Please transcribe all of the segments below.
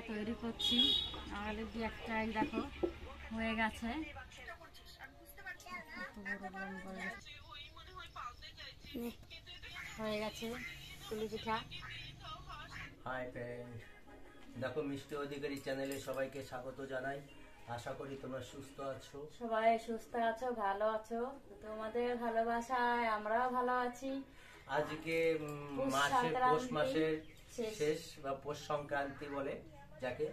তৈরি করছি অলরেডি একটাই দেখো হয়ে গেছে। হয়ে গেছে পুলি পিঠা। হাই ফ্রেন্ড, দেখো মিষ্টি অধিকারী চ্যানেলে সবাইকে স্বাগত জানাই। আশা করি তোমরা সুস্থ আছো। সবাই সুস্থ আছো, ভালো আছো। তোমাদের ভালোবাসায় আমরাও ভালো আছি। আজকে পৌষ মাসের শেষ বা পৌষ সংক্রান্তি বলে যাকে,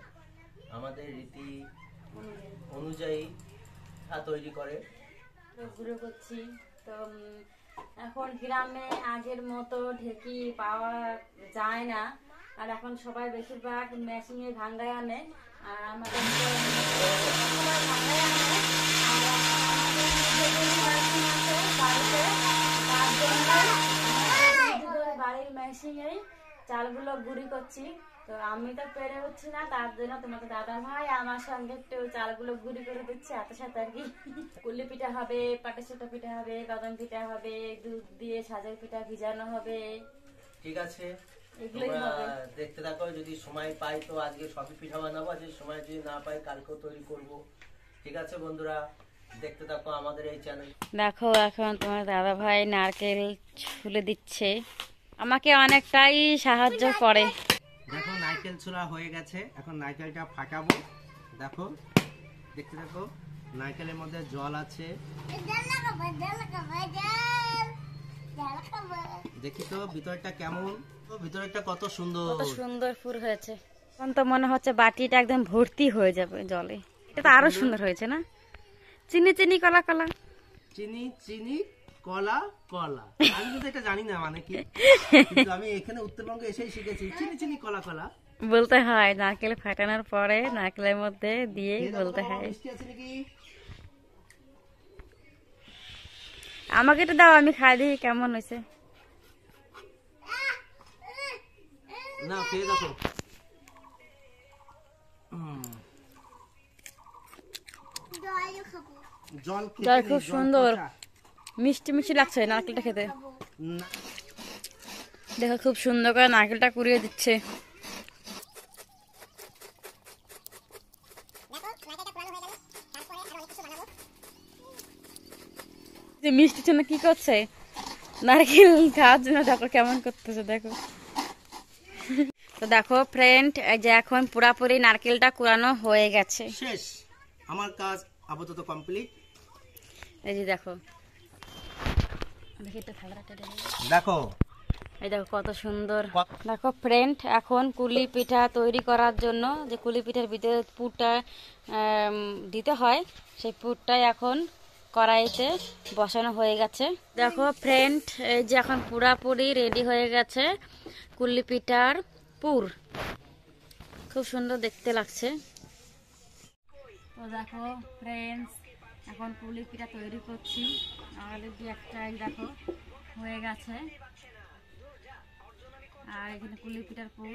আমাদের রীতি অনুযায়ী তৈরি করে গুঁড়ো করছি। তো এখন গ্রামে আগের মতো ঢেকি পাওয়া যায় না, আর এখন সবাই বেশিরভাগ মেশিনে ভাঙ্গায় আনে। আর আমাদের বাড়ির মেশিনেই চালগুলো গুঁড়ি করছি। তো আমি তো পেরে উঠছি না, তার জন্য তোমাকে দাদা ভাই আমার সঙ্গে একটু চালগুলো গুঁড়ি করে দিচ্ছে। এত সাথে আর কি কুলি পিঠা হবে, পাটিসাপটা পিঠা হবে, বাদাম পিঠা হবে, দুধ দিয়ে সাজের পিঠা ভিজানো হবে। ঠিক আছে, তোমরা দেখতে থাকো। যদি সময় পাই তো আজকে সবই পিঠা বানাবো, আজকে সময় যদি না পাই কালকেও তৈরি করব। ঠিক আছে বন্ধুরা, দেখতে থাকো আমাদের এই চ্যানেল। দেখো এখন তোমার দাদা ভাই নারকেল ছুলে দিচ্ছে, আমাকে অনেকটাই সাহায্য করে। দেখো নারকেল ছোলা হয়ে গেছে, এখন নারকেলটা ফাটাবো। দেখো, দেখতে দেখো, নারকেলের মধ্যে জল আছে। দেখি তো ভিতরটা কেমন, ভিতরটা কত সুন্দর, কত সুন্দর পুর হয়েছে। এখন তো মনে হচ্ছে বাটিটা একদম ভর্তি হয়ে যাবে জলে। এটা তো আরো সুন্দর হয়েছে না? চিনি চিনি কলা কলা, চিনি চিনি কলা কলা। আমি কিন্তু এটা জানি না মানে কি, কিন্তু আমি এখানে উত্তরবঙ্গে এসেই শিখেছি চিনি চিনি কলা কলা বলতে হয়। নারকেল ফাটানোর পরে নারকেলের মধ্যে দিয়ে বলতে হয়। আমাকে এটা দাও, আমি খাই দিই কেমন হয়েছে। না খেয়ে দেখো। জল খুব সুন্দর, মিষ্টি মিষ্টি লাগছে নারকেলটা খেতে। দেখো খুব সুন্দর করে নারকেলটা কুড়িয়ে দিচ্ছে। মিষ্টির জন্য কি করছে, নারকেল খাওয়ার জন্য দেখো কেমন করতেছে। দেখো তো দেখো ফ্রেন্ড, এই যে এখন পুরাপুরি নারকেলটা কুড়ানো হয়ে গেছে, শেষ। আমার কাজ আপাতত কমপ্লিট। এই যে দেখো, দেখো এই দেখো কত সুন্দর। দেখো ফ্রেন্ড, এখন কুলি পিঠা তৈরি করার জন্য যে কুলি পিঠার ভিতরে পুরটা দিতে হয়, সেই পুরটাই এখন কড়াইতে বসানো হয়ে গেছে। দেখো ফ্রেন্ড, এই যে এখন পুরাপুরি রেডি হয়ে গেছে কুলি পিঠার পুর। খুব সুন্দর দেখতে লাগছে। তো দেখো ফ্রেন্ডস, এখন কুলি পিঠা তৈরি করছি অলরেডি একটাই দেখো হয়ে গেছে। আর এখানে কুলি পিঠার পুর,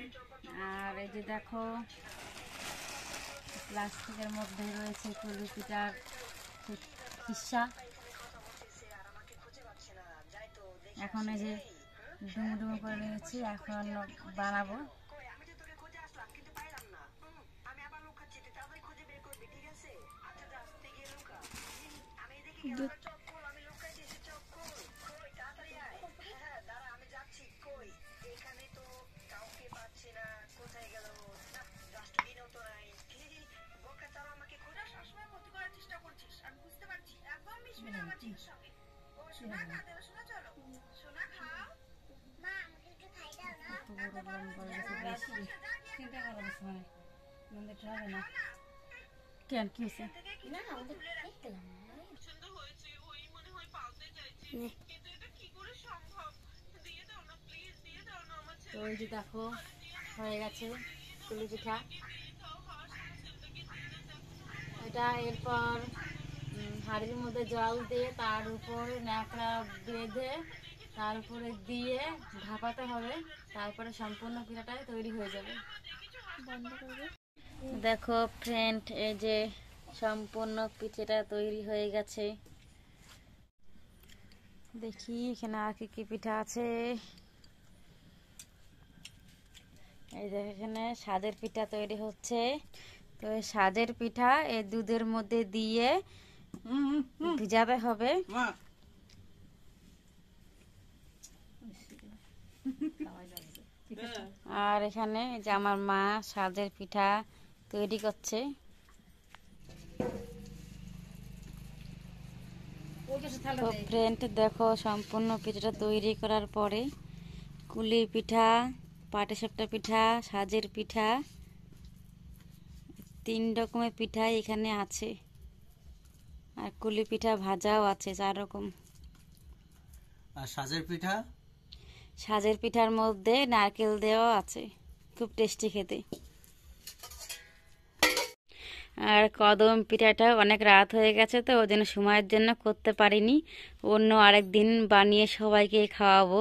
আর এই যে দেখো প্লাস্টিকের মধ্যে রয়েছে কুলি পিঠার খিসা। এখন এই যে ডুমো ডুমো করে নিয়েছি, এখন বানাবো। কেন কি হয়েছে? তো ওই যে দেখো হয়ে গেছে কুলি পিঠা। এটা এরপর হাঁড়ির মধ্যে জল দিয়ে তার উপরে ন্যাকড়া বেঁধে তার উপরে দিয়ে ঢাকাতে হবে, তারপরে সম্পূর্ণ পিঠাটাই তৈরি হয়ে যাবে। দেখো ফ্রেন্ড, এই যে সম্পূর্ণ পিঠাটা তৈরি হয়ে গেছে। দেখি এখানে আর কি কি পিঠা আছে। এই যে এখানে সাজের পিঠা তৈরি হচ্ছে। তো এই সাজের পিঠা এই দুধের মধ্যে দিয়ে ভিজাতে হবে। আর এখানে এই যে আমার মা সাজের পিঠা তৈরি করছে। তো ফ্রেন্ড দেখো, সম্পূর্ণ পিঠাটা তৈরি করার পরে কুলি পিঠা, পাটিসাপটা পিঠা, সাজের পিঠা, 3 রকমের পিঠাই এখানে আছে। আর কুলি পিঠা ভাজাও আছে 4 রকম। আর সাজের পিঠা, সাজের পিঠার মধ্যে নারকেল দেওয়া আছে, খুব টেস্টি খেতে। আর কদম পিঠাটা অনেক রাত হয়ে গেছে, তো ওই জন্য সময়ের জন্য করতে পারিনি। অন্য আরেক দিন বানিয়ে সবাইকে খাওয়াবো।